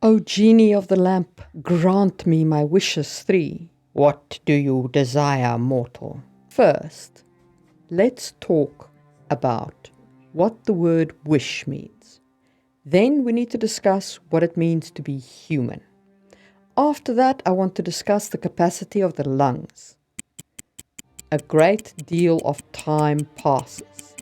O genie of the lamp, grant me my wishes three. What do you desire, mortal? First, let's talk about what the word wish means. Then we need to discuss what it means to be human. After that, I want to discuss the capacity of the lungs. A great deal of time passes.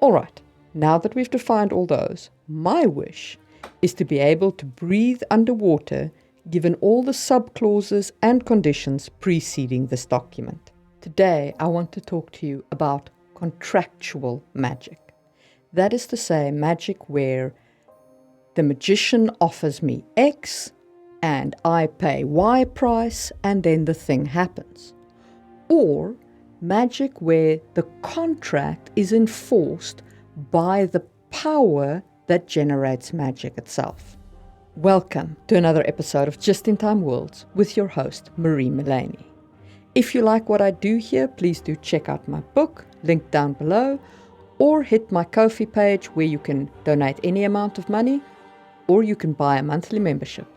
All right, now that we've defined all those, my wish is to be able to breathe underwater given all the subclauses and conditions preceding this document. Today, I want to talk to you about contractual magic. That is to say, magic where the magician offers me X and I pay Y price and then the thing happens. Or magic where the contract is enforced by the power that generates magic itself. Welcome to another episode of Just in Time Worlds with your host, Marie Mullaney. If you like what I do here, please do check out my book, linked down below, or hit my Ko-fi page where you can donate any amount of money, or you can buy a monthly membership.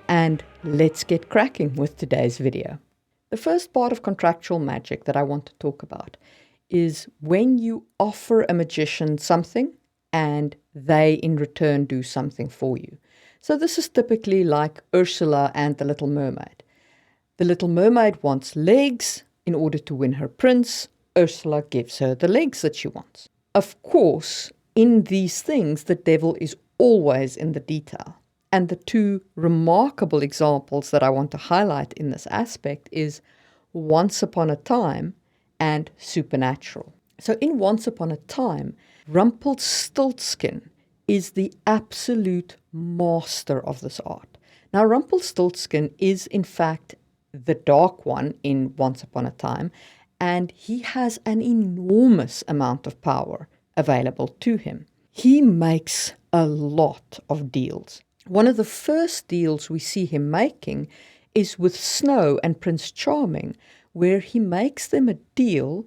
And let's get cracking with today's video. The first part of contractual magic that I want to talk about is when you offer a magician something and they in return do something for you. So this is typically like Ursula and the Little Mermaid. The Little Mermaid wants legs in order to win her prince. Ursula gives her the legs that she wants. Of course, in these things, the devil is always in the detail. And the two remarkable examples that I want to highlight in this aspect is Once Upon a Time and Supernatural. So in Once Upon a Time, Rumpelstiltskin is the absolute master of this art. Now, Rumpelstiltskin is in fact the dark one in Once Upon a Time, and he has an enormous amount of power available to him. He makes a lot of deals. One of the first deals we see him making is with Snow and Prince Charming, where he makes them a deal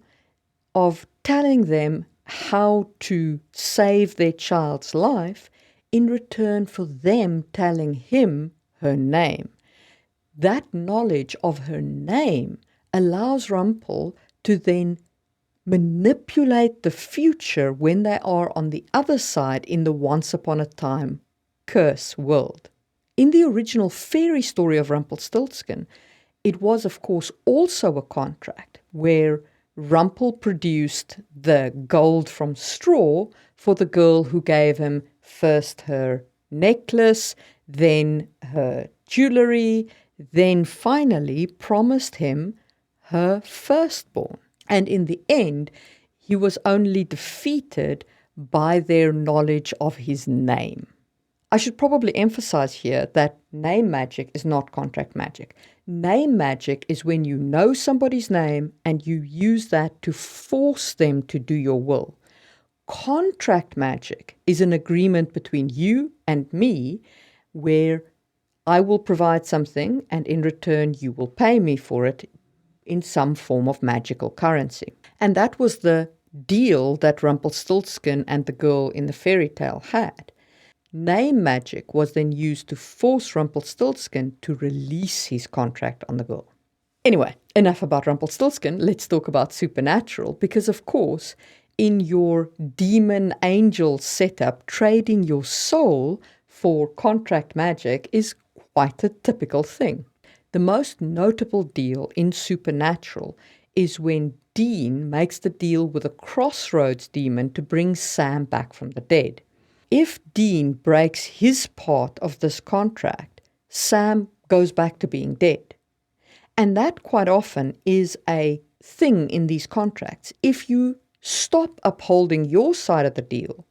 of telling them how to save their child's life in return for them telling him her name. That knowledge of her name allows Rumpel to then manipulate the future when they are on the other side in the Once Upon a Time curse world. In the original fairy story of Rumpelstiltskin, it was of course also a contract where Rumpel produced the gold from straw for the girl who gave him first her necklace, then her jewelry, then finally promised him her firstborn. And in the end, he was only defeated by their knowledge of his name. I should probably emphasize here that name magic is not contract magic. Name magic is when you know somebody's name and you use that to force them to do your will. Contract magic is an agreement between you and me where I will provide something and in return you will pay me for it in some form of magical currency. And that was the deal that Rumpelstiltskin and the girl in the fairy tale had. Name magic was then used to force Rumpelstiltskin to release his contract on the girl. Anyway, enough about Rumpelstiltskin. Let's talk about Supernatural, because of course, in your demon angel setup, trading your soul for contract magic is quite a typical thing. The most notable deal in Supernatural is when Dean makes the deal with a Crossroads demon to bring Sam back from the dead. If Dean breaks his part of this contract, Sam goes back to being dead. And that quite often is a thing in these contracts. If you stop upholding your side of the deal,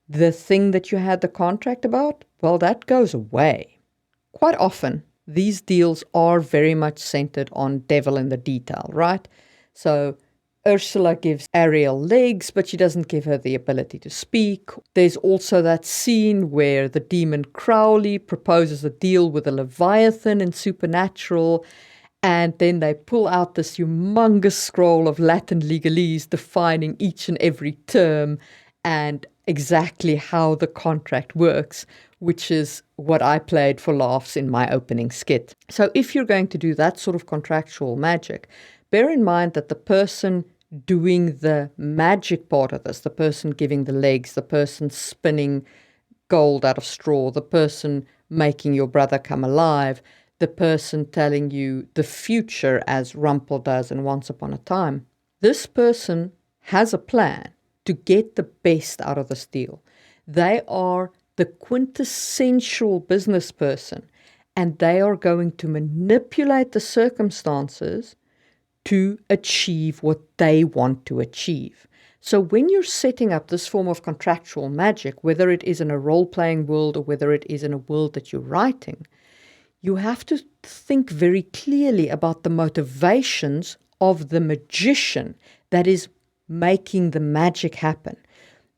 the thing that you had the contract about, well, that goes away. Quite often, these deals are very much centered on devil in the detail, right? So Ursula gives Ariel legs, but she doesn't give her the ability to speak. There's also that scene where the demon Crowley proposes a deal with a Leviathan in Supernatural, and then they pull out this humongous scroll of Latin legalese defining each and every term, and exactly how the contract works, which is what I played for laughs in my opening skit. So if you're going to do that sort of contractual magic, bear in mind that the person doing the magic part of this, the person giving the legs, the person spinning gold out of straw, the person making your brother come alive, the person telling you the future as Rumpel does in Once Upon a Time, this person has a plan to get the best out of this deal. They are the quintessential business person, and they are going to manipulate the circumstances to achieve what they want to achieve. So when you're setting up this form of contractual magic, whether it is in a role-playing world or whether it is in a world that you're writing, you have to think very clearly about the motivations of the magician that is making the magic happen.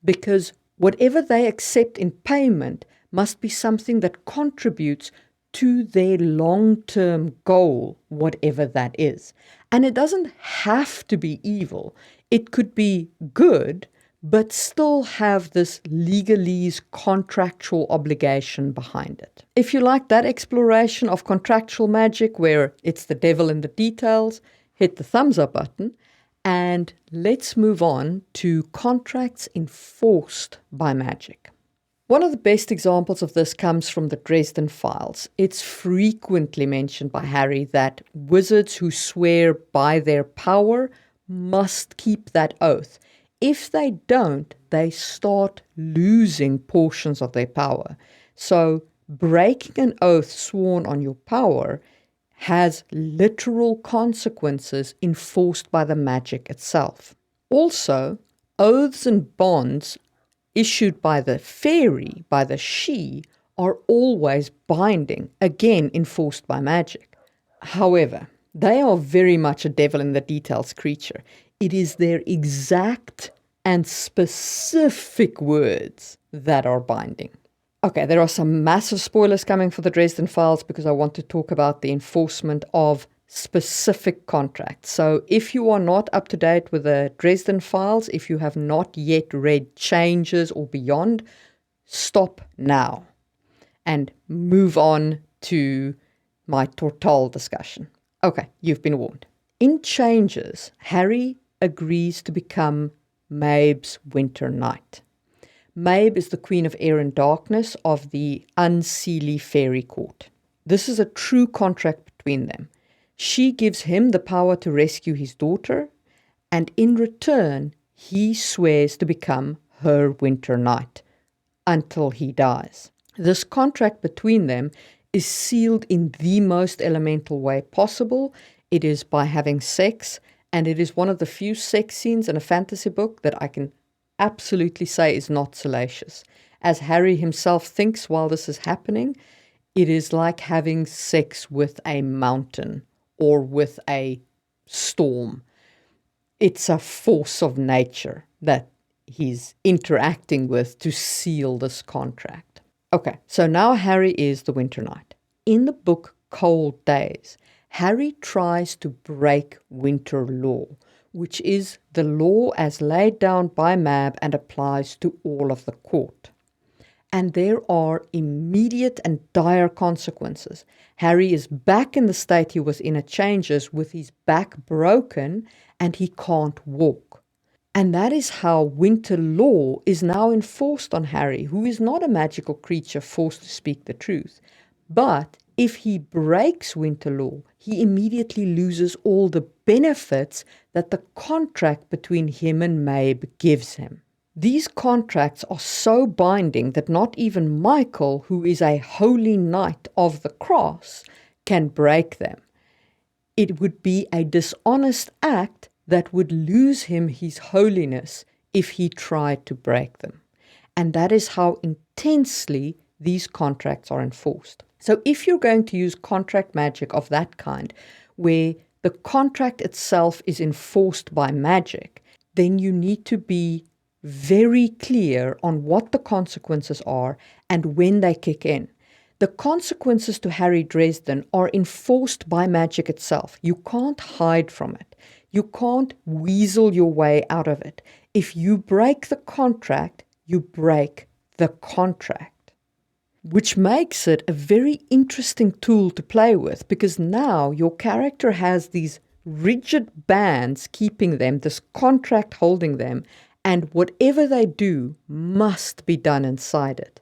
Because whatever they accept in payment must be something that contributes to their long-term goal, whatever that is. And it doesn't have to be evil. It could be good, but still have this legalese contractual obligation behind it. If you like that exploration of contractual magic where it's the devil in the details, hit the thumbs up button. And let's move on to contracts enforced by magic. One of the best examples of this comes from the Dresden files. It's frequently mentioned by Harry that wizards who swear by their power must keep that oath. If they don't, they start losing portions of their power. So breaking an oath sworn on your power has literal consequences enforced by the magic itself. Also, oaths and bonds issued by the fairy, by the she, are always binding, again enforced by magic. However, they are very much a devil in the details creature. It is their exact and specific words that are binding. Okay, there are some massive spoilers coming for the Dresden files because I want to talk about the enforcement of specific contracts. So if you are not up to date with the Dresden files, if you have not yet read Changes or Beyond, stop now and move on to my Tortall discussion. Okay, you've been warned. In Changes, Harry agrees to become Mabe's Winter Knight. Mabe is the Queen of Air and Darkness of the Unseelie Fairy Court. This is a true contract between them. She gives him the power to rescue his daughter, and in return, he swears to become her Winter Knight until he dies. This contract between them is sealed in the most elemental way possible. It is by having sex, and it is one of the few sex scenes in a fantasy book that I can absolutely say is not salacious. As Harry himself thinks while this is happening, it is like having sex with a mountain or with a storm. It's a force of nature that he's interacting with to seal this contract. Okay, so now Harry is the Winter Knight. In the book Cold Days, Harry tries to break winter law, which is the law as laid down by Mab and applies to all of the court. And there are immediate and dire consequences. Harry is back in the state he was in at Changes with his back broken and he can't walk. And that is how winter law is now enforced on Harry, who is not a magical creature forced to speak the truth. But if he breaks winter law, he immediately loses all the benefits that the contract between him and Mabe gives him. These contracts are so binding that not even Michael, who is a holy knight of the cross, can break them. It would be a dishonest act that would lose him his holiness if he tried to break them. And that is how intensely these contracts are enforced. So if you're going to use contract magic of that kind, where the contract itself is enforced by magic, then you need to be very clear on what the consequences are and when they kick in. The consequences to Harry Dresden are enforced by magic itself. You can't hide from it. You can't weasel your way out of it. If you break the contract, you break the contract, which makes it a very interesting tool to play with, because now your character has these rigid bands keeping them, this contract holding them, and whatever they do must be done inside it,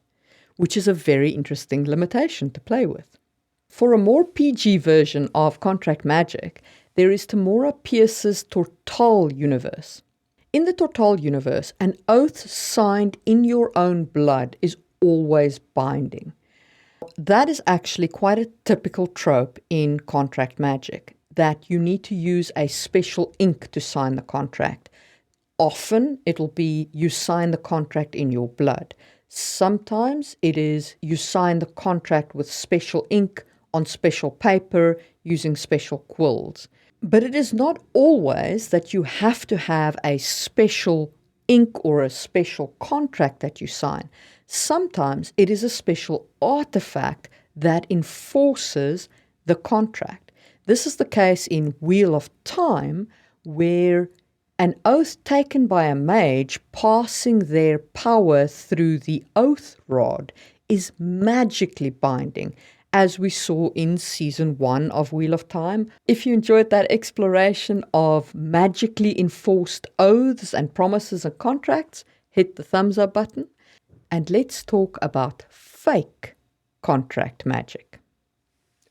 which is a very interesting limitation to play with. For a more PG version of contract magic, there is Tamora Pierce's Tortall universe. In the Tortall universe, an oath signed in your own blood is always binding. That is actually quite a typical trope in contract magic, that you need to use a special ink to sign the contract. Often it'll be you sign the contract in your blood. Sometimes it is you sign the contract with special ink on special paper using special quills. But it is not always that you have to have a special ink or a special contract that you sign. Sometimes it is a special artifact that enforces the contract. This is the case in Wheel of Time, where an oath taken by a mage passing their power through the oath rod is magically binding, as we saw in Season 1 of Wheel of Time. If you enjoyed that exploration of magically enforced oaths and promises and contracts, hit the thumbs up button. And let's talk about fake contract magic,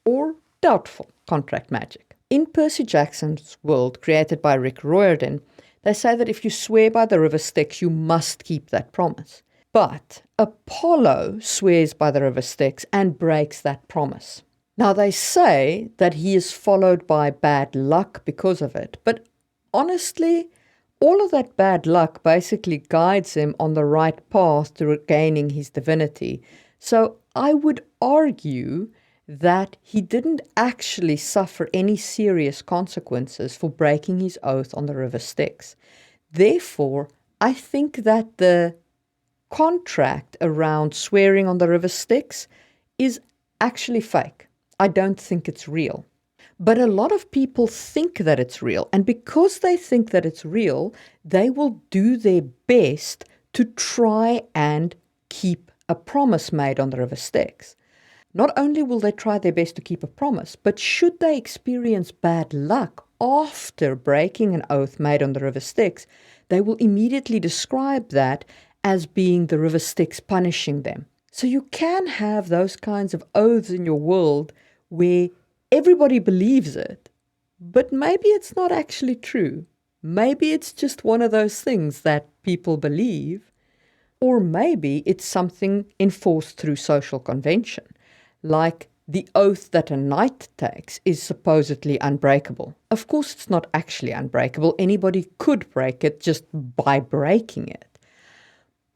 or doubtful contract magic. In Percy Jackson's world, created by Riordan, they say that if you swear by the river Styx, you must keep that promise. But Apollo swears by the river Styx and breaks that promise. Now they say that he is followed by bad luck because of it, but honestly, all of that bad luck basically guides him on the right path to regaining his divinity. So I would argue that he didn't actually suffer any serious consequences for breaking his oath on the river Styx. Therefore, I think that the contract around swearing on the river Styx is actually fake. I don't think it's real. But a lot of people think that it's real, and because they think that it's real, they will do their best to try and keep a promise made on the river Styx. Not only will they try their best to keep a promise, but should they experience bad luck after breaking an oath made on the river Styx, they will immediately describe that as being the river Styx punishing them. So you can have those kinds of oaths in your world where everybody believes it, but maybe it's not actually true. Maybe it's just one of those things that people believe, or maybe it's something enforced through social convention, like the oath that a knight takes is supposedly unbreakable. Of course, it's not actually unbreakable. Anybody could break it just by breaking it.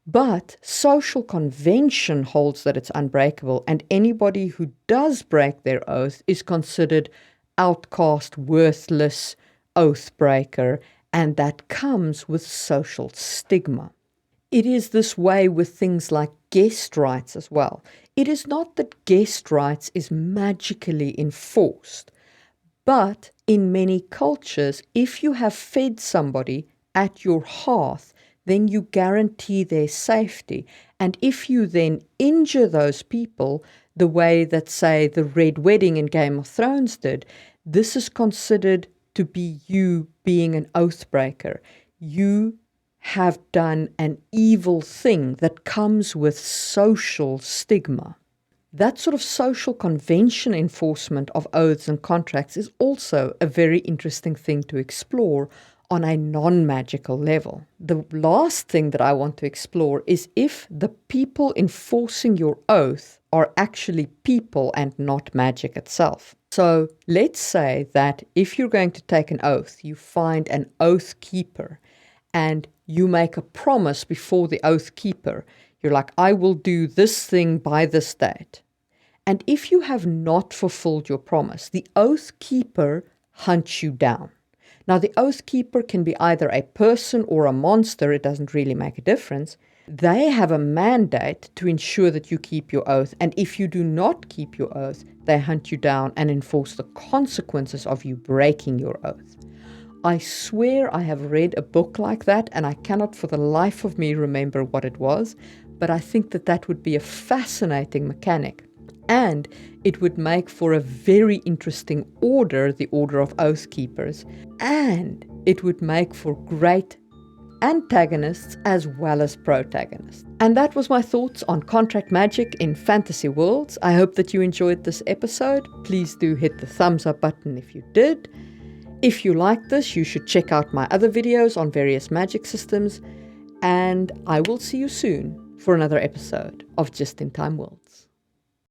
But social convention holds that it's unbreakable, and anybody who does break their oath is considered outcast, worthless, oath breaker, and that comes with social stigma. It is this way with things like guest rights as well. It is not that guest rights is magically enforced, but in many cultures, if you have fed somebody at your hearth, then you guarantee their safety. And if you then injure those people the way that, say, the Red Wedding in Game of Thrones did, this is considered to be you being an oath breaker. You have done an evil thing that comes with social stigma. That sort of social convention enforcement of oaths and contracts is also a very interesting thing to explore on a non-magical level. The last thing that I want to explore is if the people enforcing your oath are actually people and not magic itself. So let's say that if you're going to take an oath, you find an oath keeper and you make a promise before the oath keeper. You're like, I will do this thing by this date. And if you have not fulfilled your promise, the oath keeper hunts you down. Now, the oath keeper can be either a person or a monster. It doesn't really make a difference. They have a mandate to ensure that you keep your oath. And if you do not keep your oath, they hunt you down and enforce the consequences of you breaking your oath. I swear I have read a book like that, and I cannot for the life of me remember what it was, but I think that that would be a fascinating mechanic. And it would make for a very interesting order, the Order of Oathkeepers, and it would make for great antagonists as well as protagonists. And that was my thoughts on contract magic in fantasy worlds. I hope that you enjoyed this episode. Please do hit the thumbs up button if you did. If you like this, you should check out my other videos on various magic systems, and I will see you soon for another episode of Just in Time Worlds.